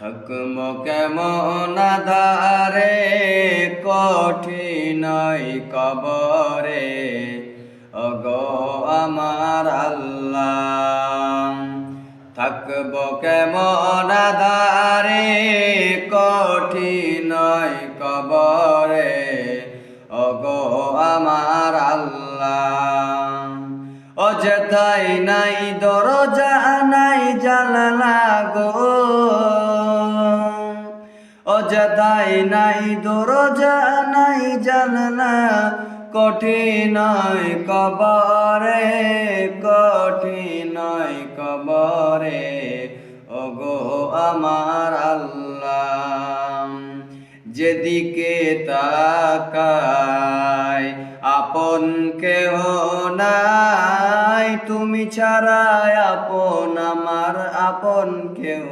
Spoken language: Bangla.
থাকবো কেমন আধারে কঠিন কবরে, ওগো আমার আল্লাহ। থাকবো কেমন আধারে কঠিন কবরে, ওগো আমার আল্লাহ। অযথাই নাই দরজা নাই জানালা গো, অযথাই নাই দরজা নাই জানালা, কঠিন কবরে, কঠিন কবরে, ওগো আমার আল্লাহ। যেদিকে তাকাই আপন কেহ নাই, তুমি ছাড়া আপন আমার আপন কেহ